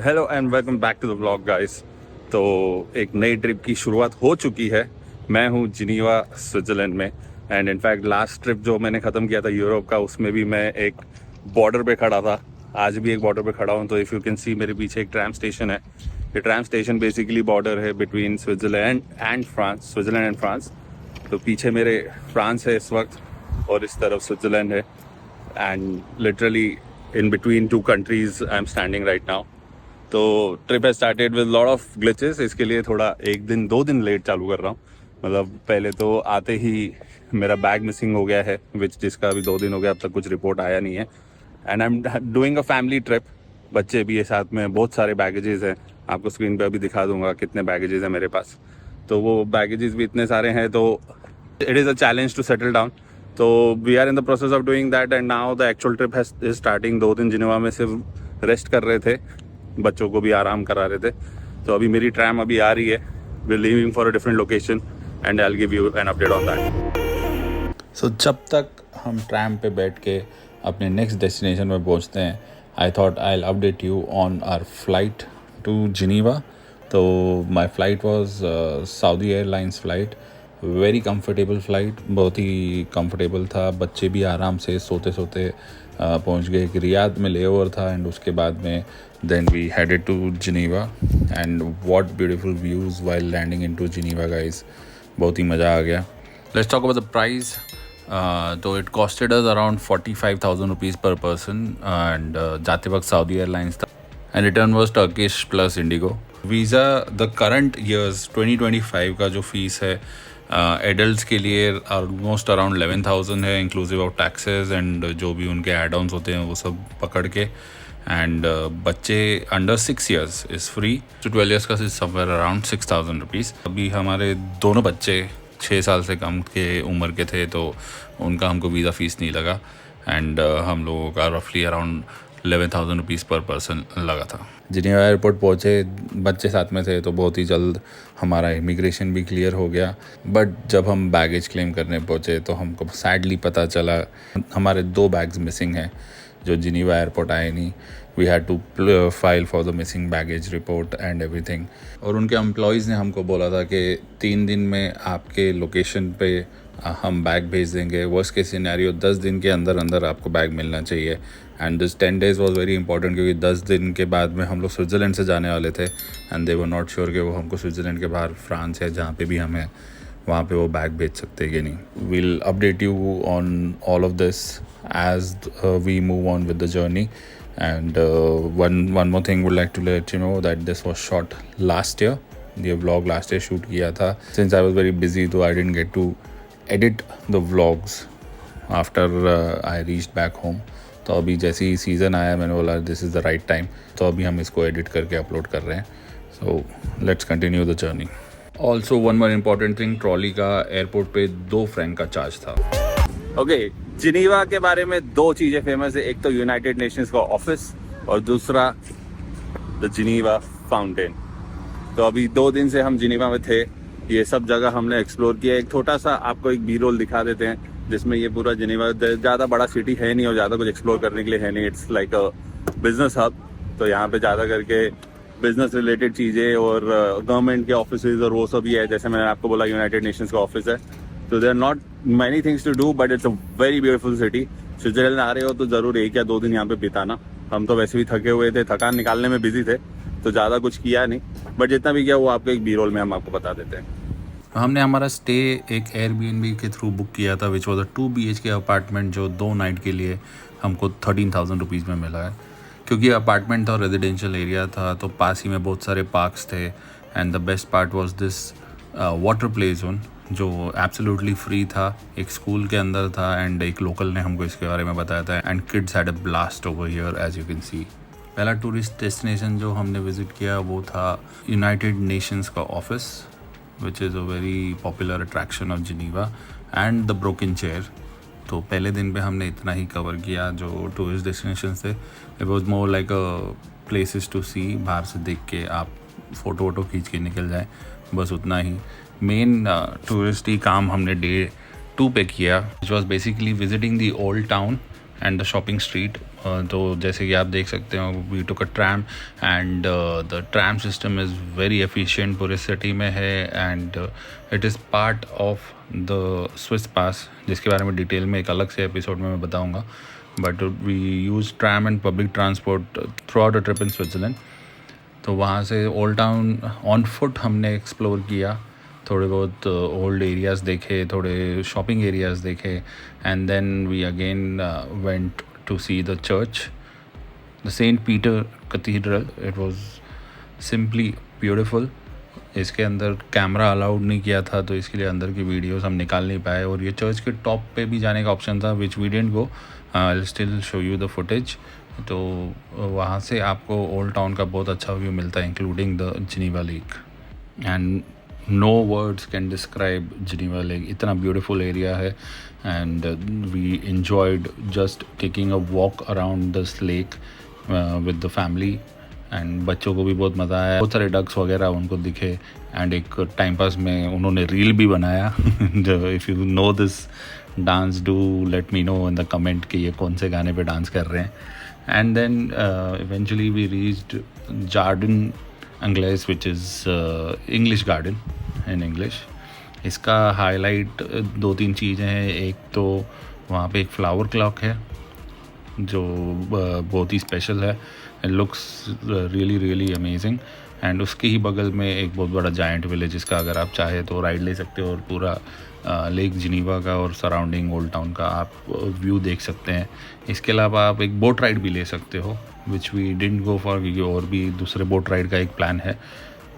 Hello and welcome back to the vlog guys. तो एक नई ट्रिप की शुरुआत हो चुकी है। मैं हूँ जिनीवा स्विट्ज़रलैंड में एंड इनफैक्ट लास्ट ट्रिप जो मैंने ख़त्म किया था यूरोप का, उसमें भी मैं एक बॉर्डर पे खड़ा था। आज भी एक बॉर्डर पे खड़ा हूँ। तो इफ़ यू कैन सी मेरे पीछे एक ट्रैम स्टेशन है। ये ट्रैम स्टेशन बेसिकली बॉर्डर है between Switzerland and France, Switzerland and France. तो पीछे मेरे फ्रांस है इस वक्त और इस तरफ स्विट्ज़रलैंड है and literally in between two countries I'm standing right now. तो ट्रिप है started with lot of glitches. इसके लिए थोड़ा एक दिन दो दिन लेट चालू कर रहा हूँ। मतलब पहले तो आते ही मेरा बैग मिसिंग हो गया है, जिसका अभी 2 दिन हो गया, अब तक कुछ रिपोर्ट आया नहीं है। And I am doing a family trip. बच्चे भी है साथ में, बहुत सारे बैगेजेस हैं। आपको स्क्रीन पे अभी दिखा दूंगा कितने बैगेजेस हैं मेरे पास। तो वो बैगेजेस भी इतने सारे हैं, तो it is a challenge to settle down. तो we are in the process of doing that and now the actual trip has starting. 2 दिन जिनेवा में सिर्फ रेस्ट कर रहे थे, बच्चों को भी आराम करा रहे थे। तो अभी मेरी ट्रैम अभी आ रही है। We are leaving for a different location and I will give you an update on that. So जब तक हम ट्रैम पे बैठ के अपने नेक्स्ट डेस्टिनेशन में पहुंचते हैं, I thought I will update you on our flight to Geneva. तो my flight was Saudi airlines flight. Very comfortable flight, बहुत ही कंफर्टेबल था। बच्चे भी आराम से सोते सोते पहुंच गए। एक रियाद में लेओवर था एंड उसके बाद में then we headed to Geneva and what beautiful views while landing into Geneva guys. बहुत ही मज़ा आ गया। Let's talk about the price. तो it costed us around 45,000 rupees per person and जाते वक्त सऊदी एयरलाइंस था and return was Turkish plus IndiGo. Visa the current years 2025 का जो फीस है एडल्ट्स के लिए ऑलमोस्ट अराउंड 11,000 है, इंक्लूसिव ऑफ टैक्सेस एंड जो भी उनके एड ऑन्स होते हैं वो सब पकड़ के। एंड बच्चे अंडर 6 ईयर्स इज़ फ्री। तो 12 ईयर्स का समवेयर अराउंड 6,000 रुपीज़। अभी हमारे दोनों बच्चे 6 साल से कम के उम्र के थे, तो उनका हमको वीज़ा फ़ीस नहीं लगा एंड हम लोगों का रफली अराउंड 11,000 रुपीज़ पर पर्सन लगा था। जिनेवा एयरपोर्ट पहुँचे, बच्चे साथ में थे, तो बहुत ही जल्द हमारा इमिग्रेशन भी क्लियर हो गया। बट जब हम बैगेज क्लेम करने पहुँचे तो हमको सैडली पता चला हमारे 2 बैग्स मिसिंग हैं जो जिनेवा एयरपोर्ट आए नहीं। We had to file for the missing baggage report and everything. और उनके एम्प्लॉयज़ ने हमको बोला था कि 3 दिन में आपके लोकेशन पे हम बैग भेज देंगे। वर्स्ट केस सिनेरियो 10 दिन के अंदर अंदर आपको बैग मिलना चाहिए। And this 10 days was very important, क्योंकि 10 दिन के बाद में हम लोग स्विट्ज़रलैंड से जाने वाले थे and they were not sure कि वो हमको स्विट्ज़रलैंड के बाहर फ्रांस या जहाँ पे भी हम हैं वहाँ पे वो बैग भेज सकते हैं कि नहीं। We'll update you on all of this as we move on with the journey. And one more thing would like to let you know that this was shot last year. ये vlog last year shoot किया था। Since I was very busy, तो I didn't get to edit the vlogs after I reached back home. तो अभी जैसे ही season आया मैंने बोला this is the right time, तो अभी हम इसको एडिट करके अपलोड कर रहे हैं। So let's continue the journey. Also one more important thing, trolley का एयरपोर्ट पे 2 फ्रैंक का चार्ज था। ओके, जिनीवा के बारे में 2 चीज़ें फेमस है। एक तो यूनाइटेड नेशंस का ऑफिस और दूसरा द जिनीवा फाउंटेन। तो अभी 2 दिन से हम जिनीवा में थे। ये सब जगह हमने एक्सप्लोर किया। एक छोटा सा आपको एक बी रोल दिखा देते हैं जिसमें ये पूरा जिनीवा, ज़्यादा बड़ा सिटी है नहीं और ज़्यादा कुछ एक्सप्लोर करने के लिए है नहीं। It's like a business hub. तो यहाँ पे ज़्यादा करके बिजनेस रिलेटेड चीज़ें और गवर्नमेंट के ऑफिसेज और वो सब ही है। जैसे मैंने आपको बोला यूनाइटेड नेशंस का ऑफिस है। तो there are not many things to do but it's a very beautiful city. Switzerland आ रहे हो तो ज़रूर 1 या 2 दिन यहाँ पे बिताना। हम तो वैसे भी थके हुए थे, थकान निकालने में बिजी थे, तो ज़्यादा कुछ किया नहीं। बट जितना भी किया वो आपको एक बी रोल में हम आपको बता देते हैं। हमने हमारा स्टे एक एयरबीएनबी के थ्रू बुक किया था, which was a 2 BHK apartment, जो 2 नाइट के लिए हमको 13,000 रुपीज़ में मिला है। क्योंकि अपार्टमेंट था, रेजिडेंशियल एरिया था, तो पास ही में बहुत सारे पार्क्स थे। And the best part was this water play zone, जो एब्सोल्युटली फ्री था, एक स्कूल के अंदर था एंड एक लोकल ने हमको इसके बारे में बताया था। And kids had a blast over here as you can see. पहला टूरिस्ट डेस्टिनेशन जो हमने विज़िट किया वो था यूनाइटेड नेशंस का office, which is a very popular attraction of Geneva, and the Broken Chair. तो पहले दिन पे हमने इतना ही कवर किया जो टूरिस्ट डेस्टिनेशन थे। It was more like a places to see, बाहर से देख के आप फ़ोटो वोटो खींच के निकल जाए, बस उतना ही। मेन टूरिस्ट ही काम हमने डे 2 पे किया, which was basically visiting the old town and the shopping street. तो जैसे कि आप देख सकते हो, we took a tram and the tram system is very efficient, पूरे सिटी में है and it is part of the Swiss pass, जिसके बारे में डिटेल में एक अलग से एपिसोड में मैं बताऊँगा। But we use tram and public transport throughout a trip in Switzerland. तो वहाँ से ओल्ड टाउन ऑन फुट हमने एक्सप्लोर किया, थोड़े बहुत ओल्ड एरियाज़ देखे, थोड़े शॉपिंग एरियाज़ देखे and then we again went to see the church, the Saint Peter cathedral. It was simply beautiful. इसके अंदर कैमरा अलाउड नहीं किया था, तो इसके लिए अंदर की वीडियोस हम निकाल नहीं पाए। और ये चर्च के टॉप पे भी जाने का ऑप्शन था, which we didn't go. I will still show you the footage. तो वहाँ से आपको ओल्ड टाउन का बहुत अच्छा व्यू मिलता है, including the Geneva lake. And no words can describe Geneva lake, इतना ब्यूटीफुल एरिया है। And we enjoyed just taking a walk around this lake with the family and बच्चों को भी बहुत मज़ा आया। बहुत सारे डक्स वगैरह उनको दिखे एंड एक टाइम पास में उन्होंने रील भी बनाया। If you know this dance, do let me know in the comment कि ये कौन से गाने पे डांस कर रहे हैं। And then eventually we reached Jardin Anglais, which is English garden in English. इसका हाईलाइट 2-3 चीज़ें हैं। एक तो वहाँ पे एक फ्लावर क्लॉक है जो बहुत ही स्पेशल है, it looks really really amazing. And उसके ही बगल में एक बहुत बड़ा जायंट विलेज, जिसका अगर आप चाहे तो राइड ले सकते हो और पूरा लेक जिनीवा का और सराउंडिंग ओल्ड टाउन का आप व्यू देख सकते हैं। इसके अलावा आप एक बोट राइड भी ले सकते हो, which we didn't go for, क्योंकि और भी दूसरे बोट राइड का एक प्लान है।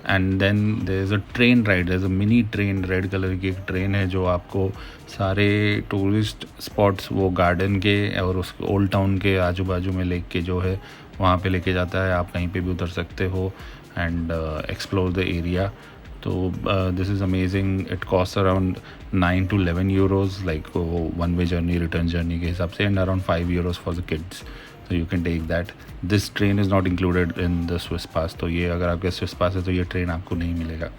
And then there is a train ride, there is a mini train, red colour की एक ट्रेन है जो आपको सारे टूरिस्ट स्पॉट्स वो गार्डन के और उस ओल्ड टाउन के आजू बाजू में लेक के जो है वहाँ पे लेके जाता है। आप कहीं पे भी उतर सकते हो एंड एक्सप्लोर द एरिया। तो this is amazing. It cost around 9 to 11 euros, like one way journey, return journey के हिसाब से, and around 5 euros for the kids. तो you can take that. This train is not included in the Swiss pass, तो ये अगर आपके Swiss पास है तो ये ट्रेन आपको नहीं मिलेगा।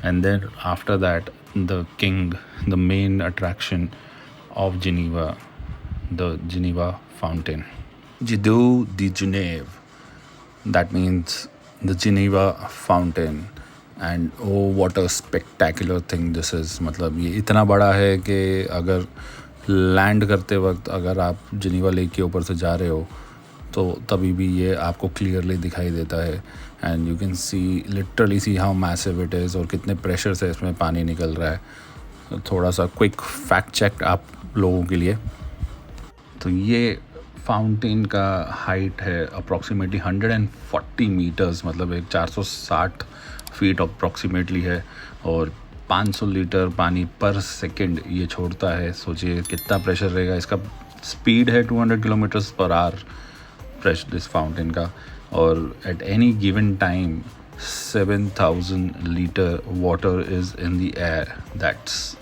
And then after that the king, the main attraction of Geneva, the Geneva fountain, Jiddu de Genève, that means the Geneva fountain. And oh what a spectacular thing this is। मतलब ये इतना बड़ा है कि अगर लैंड करते वक्त अगर आप जिनीवा लेक के ऊपर से जा रहे हो तो तभी भी ये आपको क्लियरली दिखाई देता है। And you can C, literally see how massive it is और कितने प्रेशर से इसमें पानी निकल रहा है। थोड़ा सा क्विक फैक्ट चेक आप लोगों के लिए, तो ये फाउंटेन का हाइट है अप्रॉक्सीमेटली 140 मीटर्स, मतलब एक 460 फीट अप्रॉक्सीमेटली है, और 500 लीटर पानी पर सेकंड ये छोड़ता है। सोचिए कितना प्रेशर रहेगा। इसका स्पीड है 200 किलोमीटर्स पर आवर प्रेशर इस फाउंटेन का, और at any given time 7000 litre water is in the air. That's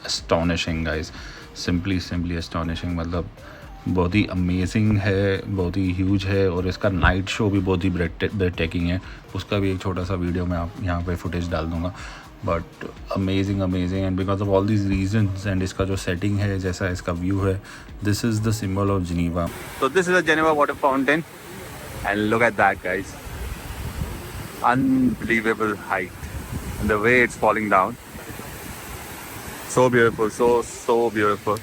astonishing guys, simply astonishing। मतलब बहुत ही अमेजिंग है, बहुत ही ह्यूज है, और इसका नाइट शो भी बहुत ही ब्रेड टेकिंग है। उसका भी एक छोटा सा वीडियो मैं आप यहाँ पे फुटेज डाल दूँगा। But amazing and because of all these reasons and इसका जो सेटिंग है, जैसा इसका व्यू है, this is the symbol of Geneva. So this is a Geneva water fountain, and look at that, guys. Unbelievable height, and the way it's falling down. So beautiful, so beautiful.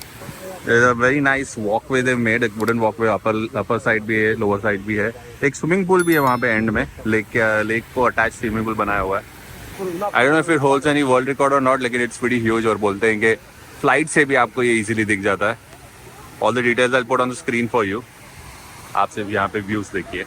There's a very nice walkway they've made, एक wooden walkway, upper side भी है, lower side भी है। एक swimming pool भी है वहाँ पे एंड में, लेक को अटैच स्विमिंग पूल बनाया हुआ है। I don't know if it holds any world record or not, लेकिन it's pretty huge, और बोलते हैं कि फ्लाइट से भी आपको ये इजीली दिख जाता है। All the details I'll put on the screen for you. आप सिर्फ यहाँ पे व्यूज देखिए।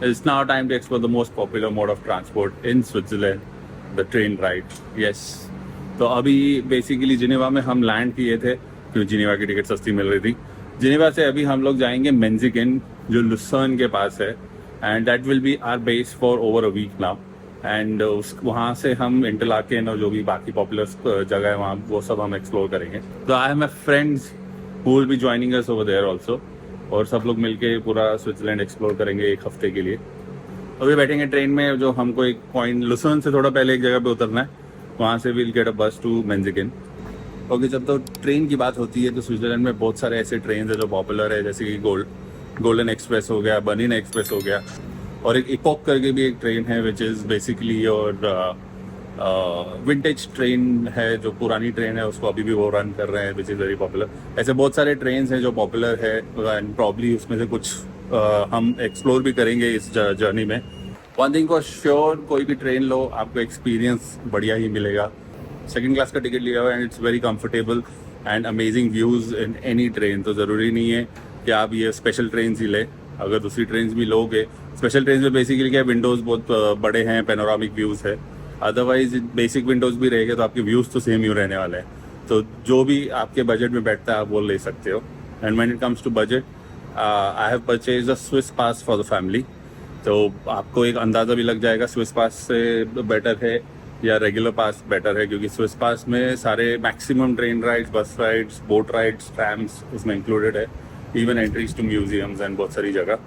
It's now time to explore the most popular mode of transport in Switzerland, the train ride. Yes. तो अभी बेसिकली जिनेवा में हम लैंड किए थे, क्योंकि जिनेवा की टिकट सस्ती मिल रही थी। जिनेवा से अभी हम लोग जाएंगे मेंजिगन, जो लुसर्न के पास है, and that will be our base for over a week now. And वहाँ से हम इंटरलाकेन और जो भी बाकी पॉपुलर जगह है वहाँ, वो सब हम एक्सप्लोर करेंगे। तो I have my friends who will be joining us over there also. और सब लोग मिलके पूरा स्विट्जरलैंड एक्सप्लोर करेंगे एक हफ्ते के लिए। अभी बैठेंगे ट्रेन में, जो हमको एक पॉइंट लुसन से थोड़ा पहले एक जगह पे उतरना है, वहाँ से विल गेट अ बस टू मेंजिगन। ओके, जब तो ट्रेन की बात होती है तो स्विट्जरलैंड में बहुत सारे ऐसे ट्रेन है जो पॉपुलर है, जैसे कि गोल्डन एक्सप्रेस हो गया, बर्निन एक्सप्रेस हो गया, और एक इपॉक करके भी एक ट्रेन है विच इज़ बेसिकली और विंटेज ट्रेन है, जो पुरानी ट्रेन है उसको अभी भी वो रन कर रहे हैं, विच इज़ वेरी पॉपुलर। ऐसे बहुत सारे ट्रेन हैं जो पॉपुलर है, एंड प्रॉब्ली उसमें से कुछ हम एक्सप्लोर भी करेंगे इस जर्नी में। वन थिंग फॉर श्योर, कोई भी ट्रेन लो आपको एक्सपीरियंस बढ़िया ही मिलेगा। सेकंड क्लास का टिकट लिया हुआ है and it's very comfortable and amazing views in any train. तो ज़रूरी नहीं है कि आप ये स्पेशल ट्रेन ही लें, अगर दूसरी ट्रेन भी लोगे। स्पेशल ट्रेन में बेसिकली क्या, विंडोज़ बहुत बड़े हैं, पेनोरामिक व्यूज़ है, अदरवाइज बेसिक विंडोज़ भी रहेंगे तो आपके व्यूज़ तो सेम ही रहने वाले हैं। तो जो भी आपके बजट में बैठता है आप वो ले सकते हो। And when it comes to budget, I have purchase a Swiss pass for the family. तो आपको एक अंदाज़ा भी लग जाएगा स्विस पास से बेटर है या रेगुलर पास बेटर है, क्योंकि स्विस पास में सारे maximum train rides, bus rides, boat rides, trams उसमें इंक्लूडेड है, even entries to museums and बहुत सारी जगह।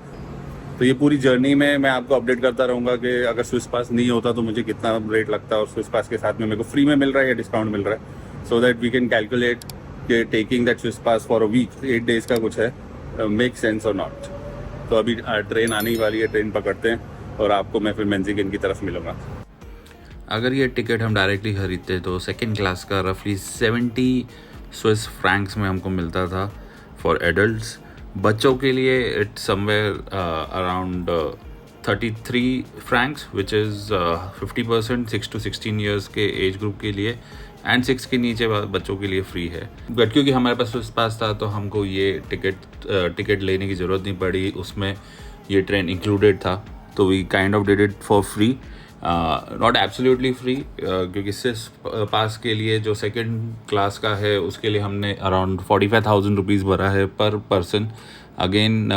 तो ये पूरी जर्नी में मैं आपको अपडेट करता रहूँगा कि अगर स्विस पास नहीं होता तो मुझे कितना रेट लगता है, और स्विस पास के साथ में मेरे को फ्री में मिल रहा है या डिस्काउंट मिल रहा है, so that we can calculate कि taking that Swiss pass for a week, 8 days का कुछ है, मेक सेंस और नॉट। तो अभी ट्रेन आने ही वाली है, ट्रेन पकड़ते हैं और आपको मैं फिर मेंजिगन की तरफ मिलूँगा। अगर ये टिकट हम डायरेक्टली खरीदते तो सेकेंड क्लास का रफली 70 स्विस फ्रैंक्स में हमको मिलता था फॉर एडल्ट्स। बच्चों के लिए it's somewhere around 33 Franks which is 50%, 6 to 16 years के एज ग्रुप के लिए, एंड 6 के नीचे बच्चों के लिए फ्री है। बट क्योंकि हमारे पास स्विस पास था तो हमको ये टिकट लेने की ज़रूरत नहीं पड़ी, उसमें ये ट्रेन इंक्लूडेड था, तो we kind of did it for free, not absolutely free, क्योंकि स्विस पास के लिए जो सेकंड क्लास का है उसके लिए हमने अराउंड 45,000 रुपीज़ भरा है per person. Again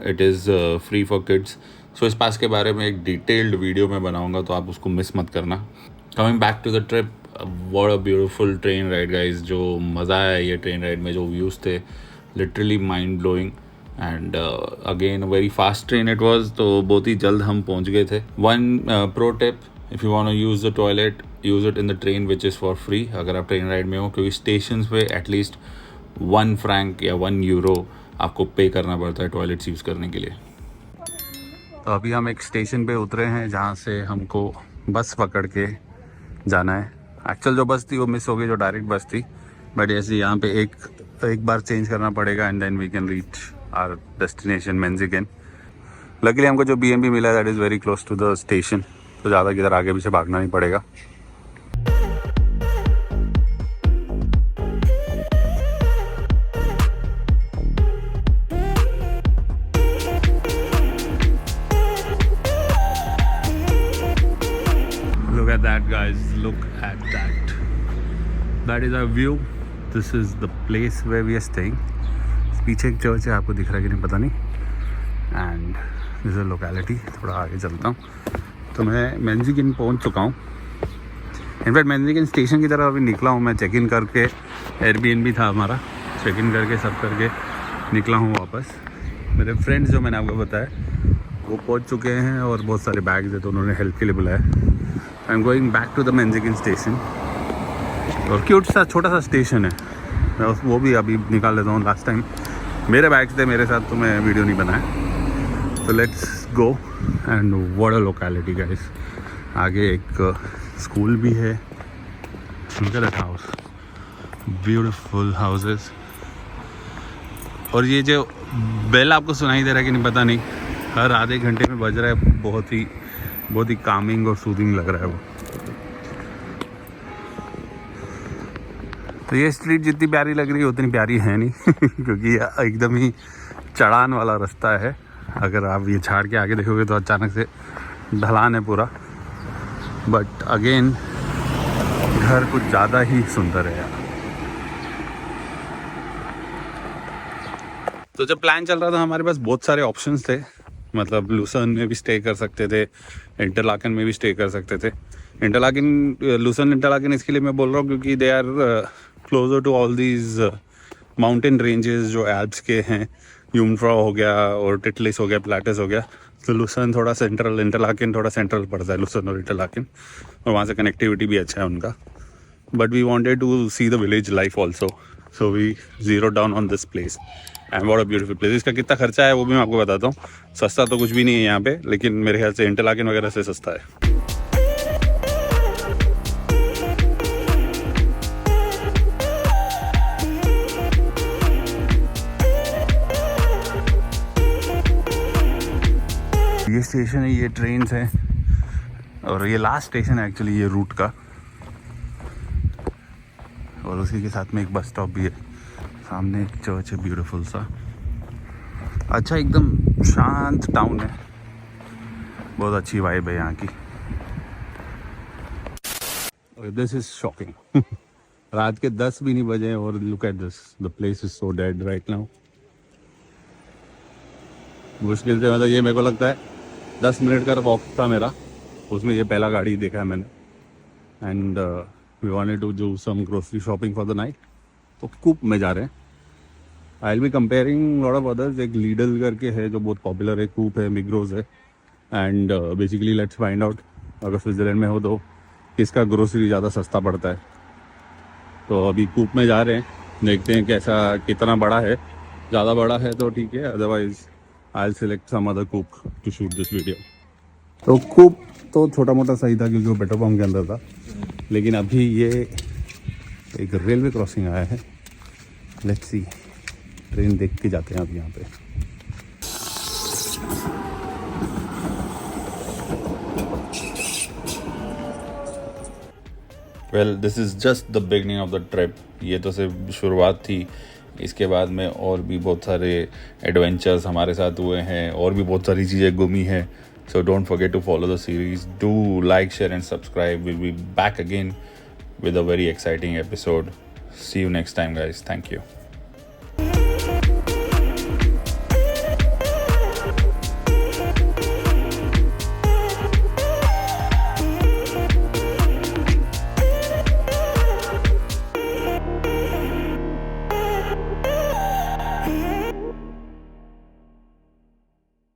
it is free for kids. Swiss pass के बारे में एक डिटेल्ड वीडियो में बनाऊंगा, तो आप उसको मिस मत करना। Coming back to the trip, what a beautiful train ride guys. जो मज़ा आया ये ट्रेन राइड में, जो व्यूज़ थे literally mind blowing, and again very fast train it was, तो बहुत ही जल्द हम पहुंच गए थे। One pro tip, if you want to use the toilet, use it in the train which is for free, अगर आप ट्रेन राइड में हो, क्योंकि स्टेशन पे एटलीस्ट 1 फ्रैंक या 1 यूरो आपको पे करना पड़ता है टॉयलेट्स यूज़ करने के लिए। तो अभी हम एक स्टेशन पे उतरे हैं जहाँ से हमको बस पकड़ के जाना है। एक्चुअल जो बस थी वो मिस हो गई, जो डायरेक्ट बस थी, बट ऐसे यहाँ पे एक बार चेंज करना पड़ेगा and then we can reach our destination Mannlichen. Luckily हमको जो B&B मिला that is very close to the station, तो ज़्यादा किधर आगे पीछे भागना नहीं पड़ेगा। Look at that guys, look at that. That is our view. This is the place where we are staying. पीछे एक चर्च है, आपको दिख रहा है कि नहीं पता नहीं, एंड दिस इज लोकेलिटी। थोड़ा आगे चलता हूँ तो मैं मेंजिगन पहुँच चुका हूँ। इनफैक्ट मेंजिगन स्टेशन की तरफ अभी निकला हूँ मैं, चेक इन करके, एयरबीएनबी था हमारा, चेक इन करके सब करके निकला हूँ वापस। मेरे फ्रेंड्स जो मैंने आपको बताया वो पहुँच चुके हैं और बहुत सारे बैग्स हैं तो उन्होंने हेल्प के लिए बुलाया। I am going back to the Mannlichen station, और क्यूट सा छोटा सा स्टेशन है, मैं वो भी अभी निकाल लेता हूँ। लास्ट टाइम मेरे बैग्स थे मेरे साथ तो मैं वीडियो नहीं बनाया। तो let's go and what a locality guys. आगे एक स्कूल भी है, look at that house, beautiful houses. और ये जो बेल आपको सुनाई दे रहा है कि नहीं पता नहीं, हर आधे घंटे में बज रहा है, बहुत ही कामिंग और सूदिंग लग रहा है वो। तो ये स्ट्रीट जितनी प्यारी लग रही है उतनी प्यारी है नहीं क्योंकि ये एकदम ही चढ़ान वाला रास्ता है। अगर आप ये झाड़ के आगे देखोगे तो अचानक से ढलान है पूरा, बट अगेन घर कुछ ज़्यादा ही सुंदर है यार। तो जब प्लान चल रहा था हमारे पास बहुत सारे ऑप्शंस थे, मतलब लुसन में भी स्टे कर सकते थे, इंटरलाकन में भी स्टे कर सकते थे। लुसन इंटरलाकन इसके लिए मैं बोल रहा हूँ क्योंकि they are closer to all these mountain ranges जो एल्प्स के हैं, यूमफ्रा हो गया और टिटलिस हो गया, प्लाटस हो गया, तो लुसन थोड़ा सेंट्रल, इंटरलाकिन थोड़ा सेंट्रल पड़ता है, लुसन और इंटरलाकिन, और वहाँ से कनेक्टिविटी भी अच्छा है उनका. But we wanted to see the village life also, so we zero down on this place and what a beautiful place. इसका कितना खर्चा है वो भी मैं आपको बताता हूँ. सस्ता तो कुछ भी नहीं है यहाँ पे, लेकिन मेरे ख्याल से इंटरलाकिन वगैरह से सस्ता है. ये स्टेशन है, ये ट्रेन है, और ये लास्ट स्टेशन है एक्चुअली ये रूट का, और उसी के साथ में एक बस स्टॉप भी है. सामने एक चर्च है ब्यूटीफुल सा. अच्छा, एकदम शांत टाउन है, बहुत अच्छी वाइब है यहाँ की. This is shocking. रात के 10 भी नहीं बजे और look at this, the place is so dead right now. मुश्किल से मतलब ये मेरे को लगता है 10 मिनट का वॉक था मेरा, उसमें ये पहला गाड़ी देखा है मैंने. And we wanted to do some grocery shopping for the night, तो कूप में जा रहे हैं. I will be comparing lot of others. एक लीडल करके है जो बहुत पॉपुलर है, कूप है, मिग्रोज है. And basically let's find out अगर स्विट्ज़रलैंड में हो तो किसका ग्रोसरी ज़्यादा सस्ता पड़ता है. तो अभी कूप में जा रहे हैं, देखते हैं कैसा, कितना बड़ा है. ज़्यादा बड़ा है तो ठीक है, otherwise I will select some other Coop to shoot this video. तो कूप तो छोटा मोटा सही था क्योंकि वो पेट्रोल पंप के अंदर था, लेकिन अभी ये एक रेलवे क्रॉसिंग आया है. लेट्स सी, ट्रेन देख के जाते हैं अब यहाँ पे. Well, this is just the beginning of the trip. ये तो सिर्फ शुरुआत थी. इसके बाद में और भी बहुत सारे एडवेंचर्स हमारे साथ हुए हैं, और भी बहुत सारी चीज़ें घूमी हैं. So don't forget to follow the series. Do like, share and subscribe. We'll be back again with a very exciting episode. See you next time, guys. Thank you.